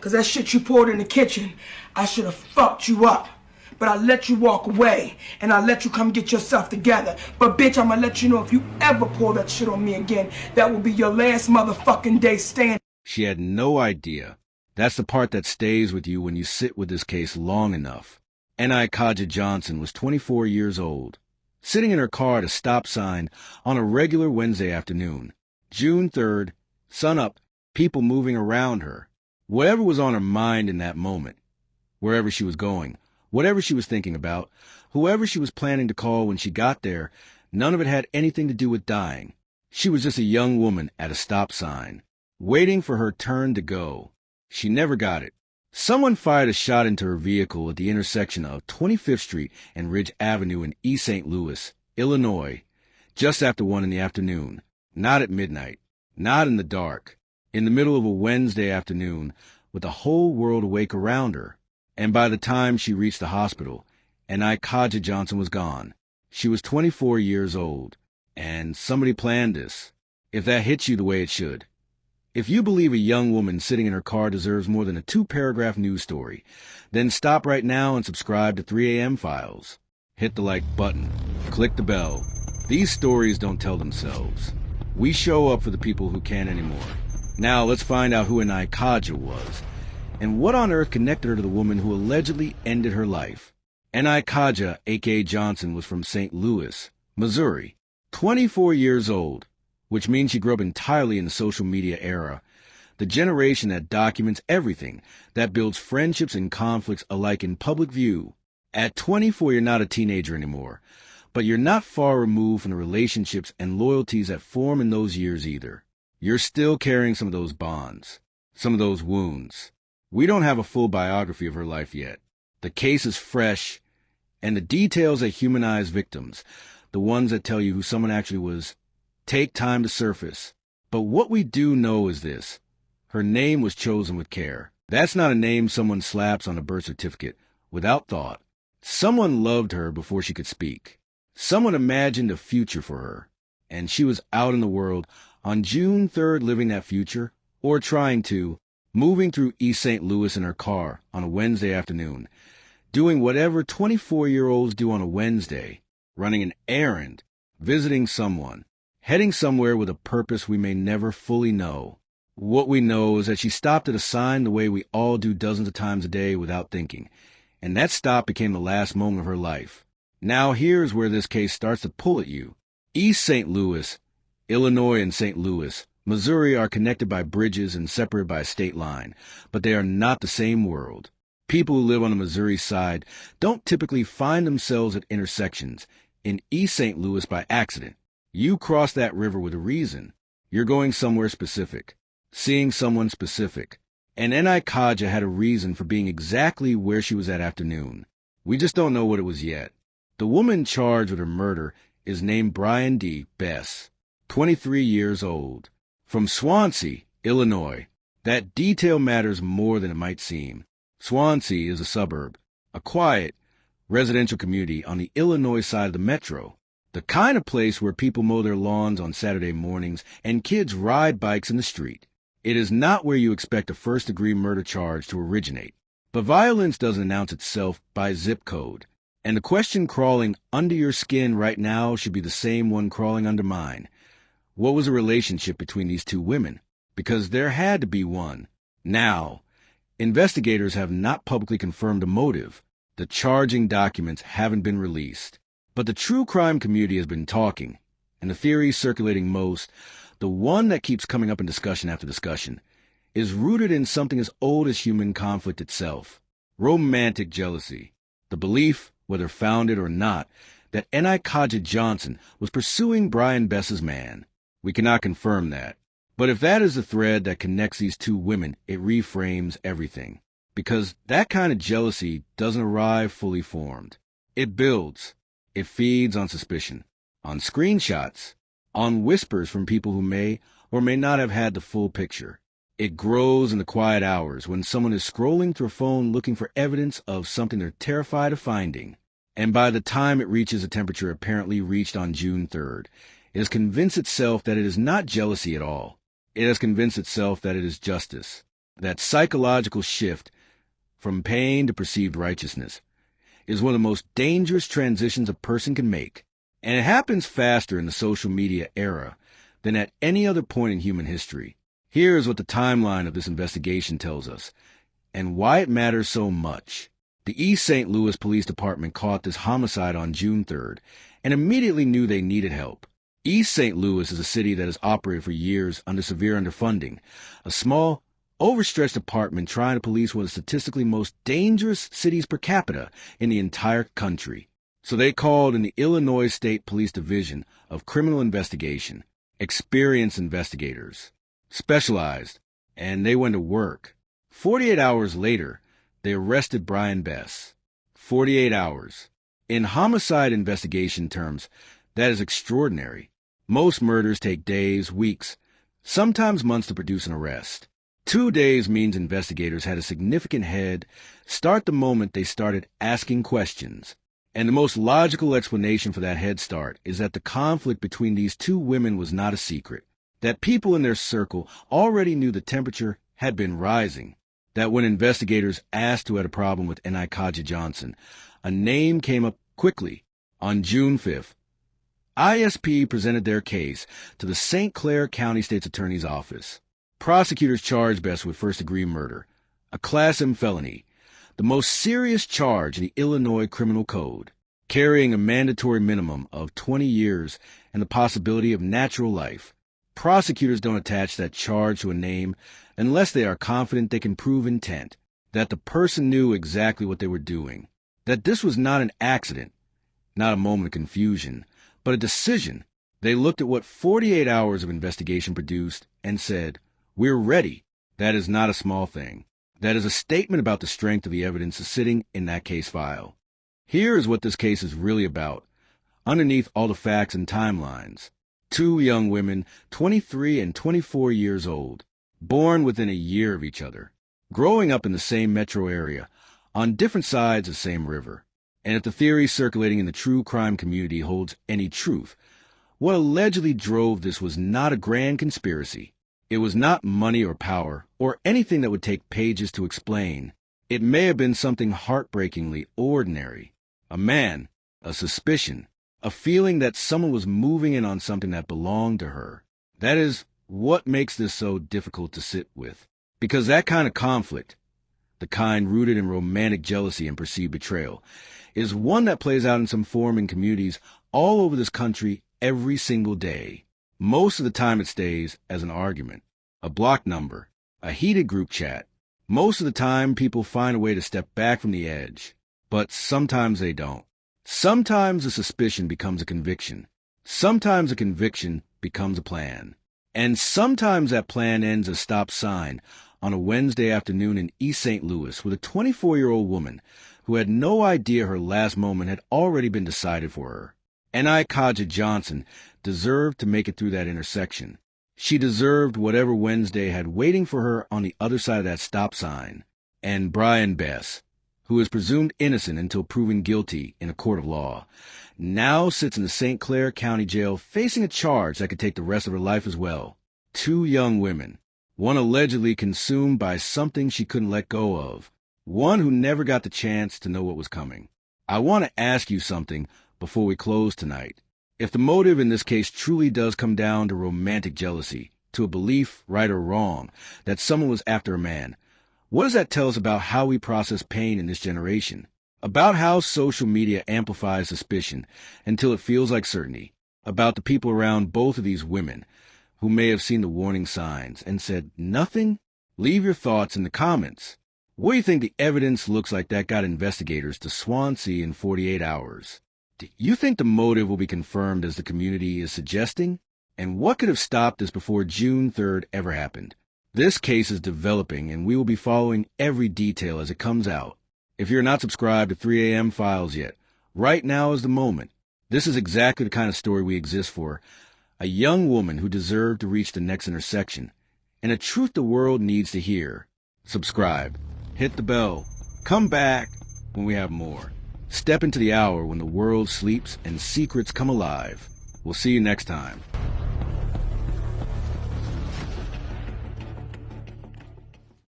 Cause that shit you poured in the kitchen, I should have fucked you up. But I let you walk away, and I let you come get yourself together. But bitch, I'ma let you know if you ever pour that shit on me again, that will be your last motherfucking day standing. She had no idea. That's the part that stays with you when you sit with this case long enough. N.I. Kajha Johnson was 24 years old, sitting in her car at a stop sign on a regular Wednesday afternoon. June 3rd, sun up, people moving around her. Whatever was on her mind in that moment, wherever she was going, whatever she was thinking about, whoever she was planning to call when she got there, none of it had anything to do with dying. She was just a young woman at a stop sign, waiting for her turn to go. She never got it. Someone fired a shot into her vehicle at the intersection of 25th Street and Ridge Avenue in East St. Louis, Illinois, just after 1 in the afternoon. Not at midnight, not in the dark, in the middle of a Wednesday afternoon with the whole world awake around her. And by the time she reached the hospital, N.I. Kajha Johnson was gone. She was 24 years old, and somebody planned this, if that hits you the way it should. If you believe a young woman sitting in her car deserves more than a 2-paragraph news story, then stop right now and subscribe to 3 a.m. Files. Hit the like button. Click the bell. These stories don't tell themselves. We show up for the people who can't anymore. Now let's find out who N.I. Kajha was, and what on earth connected her to the woman who allegedly ended her life. N.I. Kajha, a.k.a. Johnson, was from St. Louis, Missouri, 24 years old, which means she grew up entirely in the social media era, the generation that documents everything, that builds friendships and conflicts alike in public view. At 24, you're not a teenager anymore, but you're not far removed from the relationships and loyalties that form in those years either. You're still carrying some of those bonds, some of those wounds. We don't have a full biography of her life yet. The case is fresh, and the details that humanize victims, the ones that tell you who someone actually was, take time to surface. But what we do know is this: her name was chosen with care. That's not a name someone slaps on a birth certificate without thought. Someone loved her before she could speak. Someone imagined a future for her, and she was out in the world on June 3rd living that future, or trying to, moving through East St. Louis in her car on a Wednesday afternoon, doing whatever 24-year-olds do on a Wednesday, running an errand, visiting someone, heading somewhere with a purpose we may never fully know. What we know is that she stopped at a sign the way we all do dozens of times a day without thinking, and that stop became the last moment of her life. Now here's where this case starts to pull at you. East St. Louis, Illinois, and St. Louis, Missouri are connected by bridges and separated by a state line, but they are not the same world. People who live on the Missouri side don't typically find themselves at intersections in East St. Louis by accident. You cross that river with a reason. You're going somewhere specific, seeing someone specific. And N.I. Kajha had a reason for being exactly where she was that afternoon. We just don't know what it was yet. The woman charged with her murder is named Brion Bess, 23 years old, from Swansea, Illinois. That detail matters more than it might seem. Swansea is a suburb, a quiet, residential community on the Illinois side of the metro, the kind of place where people mow their lawns on Saturday mornings and kids ride bikes in the street. It is not where you expect a first-degree murder charge to originate. But violence doesn't announce itself by zip code. And the question crawling under your skin right now should be the same one crawling under mine. What was the relationship between these two women? Because there had to be one. Now, investigators have not publicly confirmed a motive. The charging documents haven't been released. But the true crime community has been talking, and the theory circulating most, the one that keeps coming up in discussion after discussion, is rooted in something as old as human conflict itself: romantic jealousy. The belief, whether founded or not, that N.I. Kajha Johnson was pursuing Brion Bess's man. We cannot confirm that. But if that is the thread that connects these two women, it reframes everything. Because that kind of jealousy doesn't arrive fully formed. It builds. It feeds on suspicion, on screenshots, on whispers from people who may or may not have had the full picture. It grows in the quiet hours when someone is scrolling through a phone looking for evidence of something they're terrified of finding. And by the time it reaches a temperature apparently reached on June 3rd, it has convinced itself that it is not jealousy at all. It has convinced itself that it is justice. That psychological shift from pain to perceived righteousness is one of the most dangerous transitions a person can make, and it happens faster in the social media era than at any other point in human history. Here is what the timeline of this investigation tells us, and why it matters so much. The East St. Louis Police Department caught this homicide on June 3rd and immediately knew they needed help. East St. Louis is a city that has operated for years under severe underfunding, a small, overstretched department trying to police one of the statistically most dangerous cities per capita in the entire country. So they called in the Illinois State Police Division of Criminal Investigation, experienced investigators, specialized, and they went to work. 48 hours later, they arrested Brion Bess. 48 hours. In homicide investigation terms, that is extraordinary. Most murders take days, weeks, sometimes months to produce an arrest. 2 days means investigators had a significant head start the moment they started asking questions. And the most logical explanation for that head start is that the conflict between these two women was not a secret, that people in their circle already knew the temperature had been rising, that when investigators asked who had a problem with Kajha Johnson, a name came up quickly. On June 5th, ISP presented their case to the St. Clair County State's Attorney's Office. Prosecutors charged Bess with first-degree murder, a Class M felony, the most serious charge in the Illinois Criminal Code, carrying a mandatory minimum of 20 years and the possibility of natural life. Prosecutors don't attach that charge to a name unless they are confident they can prove intent, that the person knew exactly what they were doing, that this was not an accident, not a moment of confusion, but a decision. They looked at what 48 hours of investigation produced and said, "We're ready." That is not a small thing. That is a statement about the strength of the evidence sitting in that case file. Here is what this case is really about, underneath all the facts and timelines. 2 young women, 23 and 24 years old, born within a year of each other, growing up in the same metro area, on different sides of the same river. And if the theory circulating in the true crime community holds any truth, what allegedly drove this was not a grand conspiracy. It was not money or power or anything that would take pages to explain. It may have been something heartbreakingly ordinary. A man, a suspicion, a feeling that someone was moving in on something that belonged to her. That is what makes this so difficult to sit with. Because that kind of conflict, the kind rooted in romantic jealousy and perceived betrayal, is one that plays out in some form in communities all over this country every single day. Most of the time it stays as an argument, a block number, a heated group chat. Most of the time people find a way to step back from the edge, but sometimes they don't. Sometimes a suspicion becomes a conviction. Sometimes a conviction becomes a plan. And sometimes that plan ends a stop sign on a Wednesday afternoon in East St. Louis with a 24-year-old woman who had no idea her last moment had already been decided for her. Kajha Johnson deserved to make it through that intersection. She deserved whatever Wednesday had waiting for her on the other side of that stop sign. And Brion Bess, who is presumed innocent until proven guilty in a court of law, now sits in the St. Clair County Jail facing a charge that could take the rest of her life as well. 2 young women, one allegedly consumed by something she couldn't let go of, one who never got the chance to know what was coming. I want to ask you something before we close tonight. If the motive in this case truly does come down to romantic jealousy, to a belief, right or wrong, that someone was after a man, what does that tell us about how we process pain in this generation? About how social media amplifies suspicion until it feels like certainty? About the people around both of these women who may have seen the warning signs and said nothing? Leave your thoughts in the comments. What do you think the evidence looks like that got investigators to Swansea in 48 hours? Do you think the motive will be confirmed as the community is suggesting? And what could have stopped this before June 3rd ever happened? This case is developing, and we will be following every detail as it comes out. If you're not subscribed to 3 a.m. Files yet, right now is the moment. This is exactly the kind of story we exist for. A young woman who deserved to reach the next intersection, and a truth the world needs to hear. Subscribe. Hit the bell. Come back when we have more. Step into the hour when the world sleeps and secrets come alive. We'll see you next time.